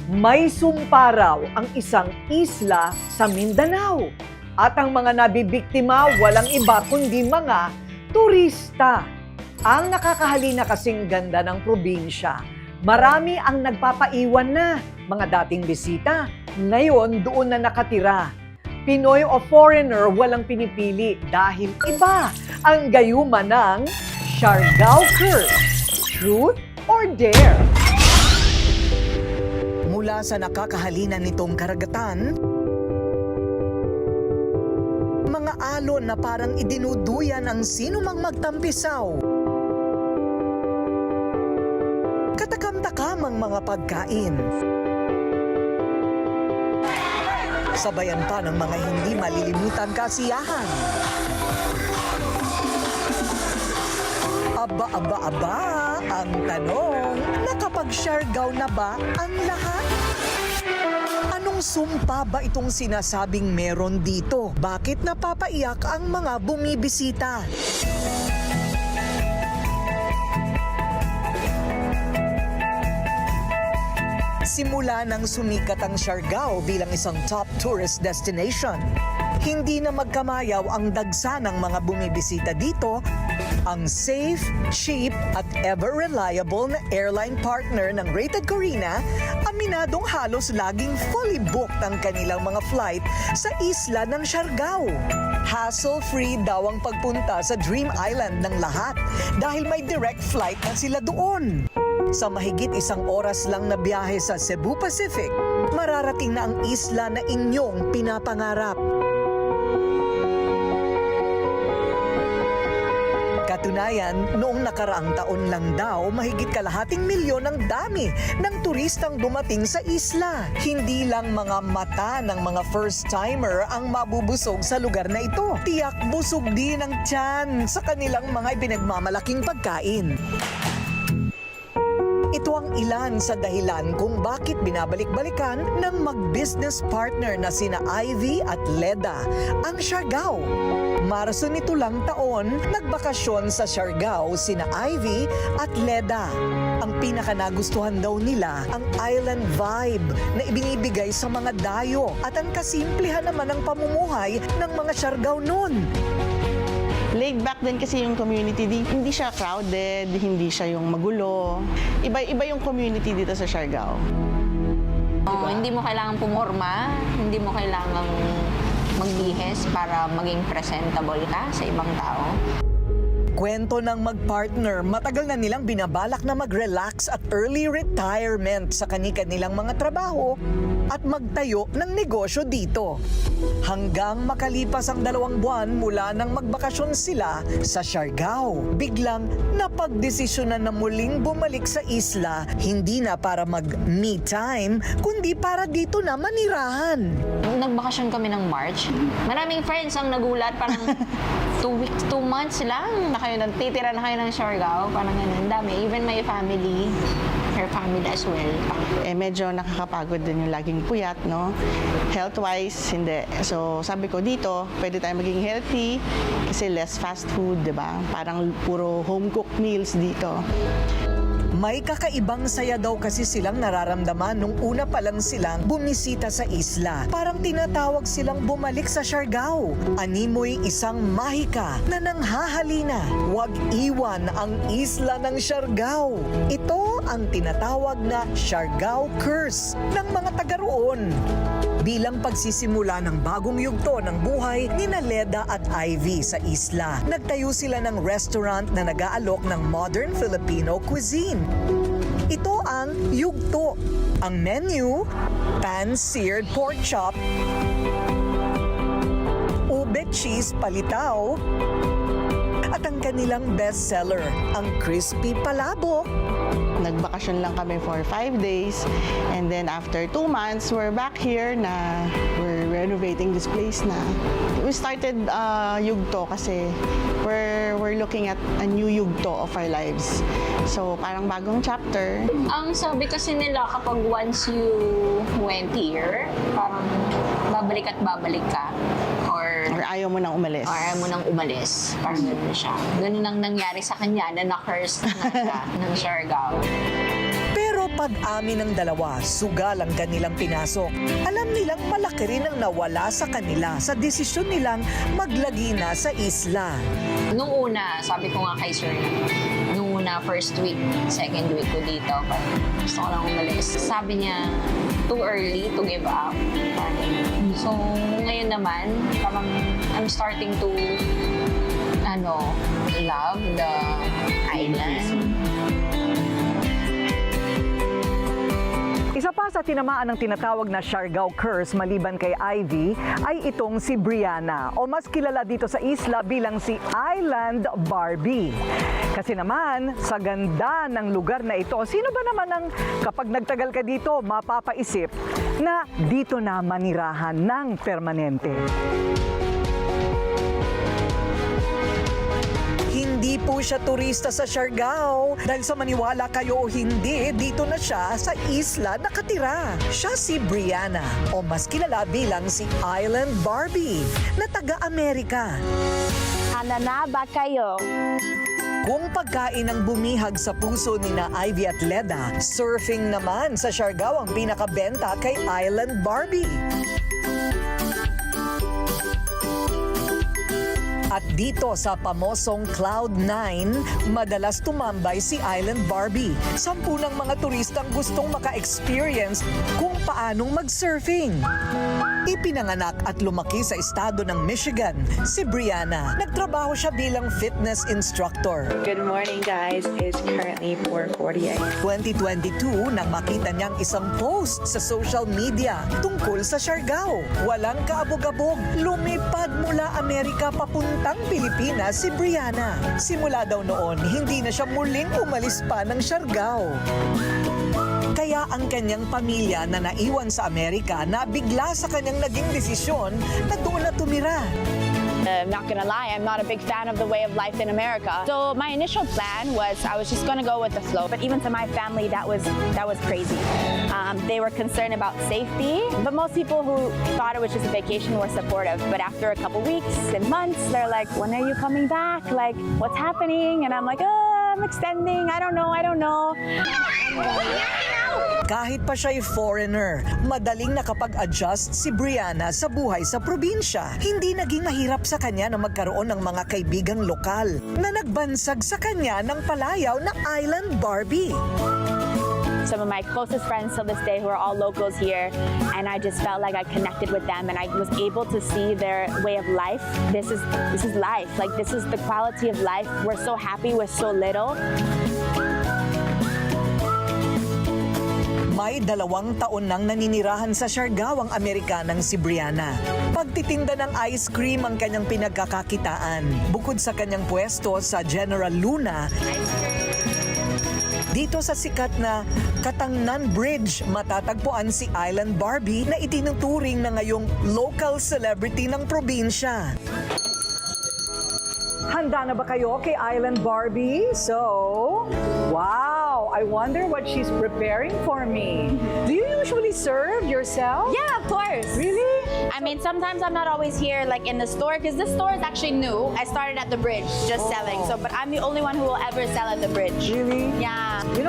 May sumpa raw ang isang isla sa Mindanao. At ang mga nabibiktima walang iba kundi mga turista. Ang nakakahalina kasing ganda ng probinsya. Marami ang nagpapaiwan na mga dating bisita. Ngayon doon na nakatira. Pinoy o foreigner walang pinipili dahil iba ang gayuma ng Siargao Curse. Truth or dare? Mula sa nakakahalina nitong karagatan, mga alon na parang idinuduyan ang sinumang magtampisaw. Katakam-takam ang mga pagkain. Sabayan pa ng mga hindi malilimutan kasiyahan. Aba, ang tanong, nakapag-Siargao na ba ang lahat? Anong sumpa ba itong sinasabing meron dito? Bakit napapaiyak ang mga bumibisita? Simula nang sumikat ang Siargao bilang isang top tourist destination, hindi na magkamayaw ang dagsa ng mga bumibisita dito, ang safe, cheap at ever-reliable na airline partner ng Rated Corina, aminadong halos laging fully booked ang kanilang mga flight sa isla ng Siargao. Hassle-free daw ang pagpunta sa Dream Island ng lahat dahil may direct flight na sila doon. Sa mahigit 1 oras lang na biyahe sa Cebu Pacific, mararating na ang isla na inyong pinapangarap. Katunayan, noong nakaraang taon lang daw, mahigit 250,000 ang dami ng turistang dumating sa isla. Hindi lang mga mata ng mga first-timer ang mabubusog sa lugar na ito. Tiyak busog din ang tiyan sa kanilang mga pinagmamalaking pagkain. Ito ang ilan sa dahilan kung bakit binabalik-balikan ng mag-business partner na sina Ivy at Leda ang Siargao. Marso nito lang taon, nagbakasyon sa Siargao sina Ivy at Leda. Ang pinaka-nagustuhan daw nila ang island vibe na ibinibigay sa mga dayo at ang kasimplehan naman ng pamumuhay ng mga Siargao noon. Laid back din kasi yung community, hindi siya crowded, hindi siya yung magulo. Iba yung community dito sa Siargao. Hindi mo kailangang pumorma, hindi mo kailangang magbihis para maging presentable ka sa ibang tao. Kwento ng mag-partner, matagal na nilang binabalak na mag-relax at early retirement sa kani-kanilang mga trabaho at magtayo ng negosyo dito. Hanggang makalipas ang 2 buwan mula nang magbakasyon sila sa Siargao, biglang napagdesisyonan na muling bumalik sa isla, hindi na para mag-me time, kundi para dito na manirahan. Nagbakasyon kami ng March. Maraming friends ang nagulat, parang 2 months lang titira na kayo ng Siargao, parang ganun. Dami. Even my family, her family as well. Medyo nakakapagod din yung laging puyat, no? Health-wise, hindi. So, sabi ko dito, pwede tayo maging healthy kasi less fast food, di ba? Parang puro home-cooked meals dito. May kakaibang saya daw kasi silang nararamdaman nung una pa lang silang bumisita sa isla. Parang tinatawag silang bumalik sa Siargao. Animoy isang mahika na nanghahalina. Huwag iwan ang isla ng Siargao. Ito ang tinatawag na Siargao Curse ng mga taga roon. Bilang pagsisimula ng bagong yugto ng buhay ni Leda at Ivy sa isla, nagtayo sila ng restaurant na nag-aalok ng modern Filipino cuisine. Ito ang Yugto. Ang menu, pan-seared pork chop, ube cheese palitaw, at ang kanilang bestseller, ang crispy palabok. Nagbakasyon lang kami for 5 days and then after 2 months, we're back here na we're renovating this place na. We started Yugto kasi we're looking at a new Yugto of our lives. So parang bagong chapter. Ang sabi kasi nila kapag once you went here, parang babalik at babalik ka. Or ayaw mo nang umalis. Or ayaw mo nang umalis. Parang ganun siya. Ganun ang nangyari sa kanya na na-curse na siya ng Siargao. Pero Pag-amin ng dalawa, sugal ang kanilang pinasok. Alam nilang malaki rin ang nawala sa kanila sa desisyon nilang maglagi na sa isla. Nung una, sabi ko nga kay Sir, nung una, first week, second week ko dito, parang gusto ko lang umalis. Sabi niya, too early to give up. So, ngayon naman, parang I'm starting to, love the island. Isa pa sa tinamaan ng tinatawag na Siargao Curse maliban kay Ivy ay itong si Brianna o mas kilala dito sa isla bilang si Island Barbie. Kasi naman, sa ganda ng lugar na ito, sino ba naman ang kapag nagtagal ka dito, mapapaisip na dito na manirahan ng permanente? Hindi po siya turista sa Siargao dahil sa maniwala kayo o hindi, dito na siya sa isla nakatira. Siya si Brianna o mas kilala bilang si Island Barbie na taga-Amerika. Handa na ba kayo? Kung pagkain ang bumihag sa puso ni na Ivy at Leda, surfing naman sa Siargao ang pinakabenta kay Island Barbie. At dito sa pamosong Cloud9, madalas tumambay si Island Barbie. 10 ng mga turistang gustong maka-experience kung paanong mag-surfing. Ipinanganak at lumaki sa estado ng Michigan, si Brianna. Nagtrabaho siya bilang fitness instructor. Good morning, guys. It's currently 4:48. 2022 nang makita niyang isang post sa social media tungkol sa Siargao. Walang kaabog-abog, lumipad mula Amerika papuntang Pilipinas si Brianna. Simula daw noon, hindi na siya muling umalis pa ng Siargao. Kaya ang kanyang pamilya na naiwan sa Amerika nabigla sa kanyang naging desisyon na doon na tumira. I'm not gonna lie, I'm not a big fan of the way of life in America. So my initial plan was I was just gonna go with the flow. But even to my family, that was crazy. They were concerned about safety, but most people who thought it was just a vacation were supportive. But after a couple weeks and months, they're like, "When are you coming back? Like, what's happening?" And I'm like, "I'm extending. I don't know. Kahit pa siya'y foreigner, madaling nakapag-adjust si Brianna sa buhay sa probinsya. Hindi naging mahirap sa kanya na magkaroon ng mga kaibigang lokal na nagbansag sa kanya ng palayaw na Island Barbie. Some of my closest friends till this day who are all locals here, and I just felt like I connected with them and I was able to see their way of life. This is life. Like, this is the quality of life. We're so happy with so little. May 2 taon nang naninirahan sa Siargao ang Amerikanang si Brianna. Pagtitinda ng ice cream ang kanyang pinagkakakitaan. Bukod sa kanyang pwesto sa General Luna, dito sa sikat na Katangnan Bridge, matatagpuan si Island Barbie na itinuturing na ngayong local celebrity ng probinsya. Handa na ba kayo kay Island Barbie? So, wow! I wonder what she's preparing for me. Do you usually serve yourself? Yeah, of course. Really? I mean, sometimes I'm not always here, like in the store, because this store is actually new. I started at the bridge, just selling. So, but I'm the only one who will ever sell at the bridge. Really? Yeah. You know,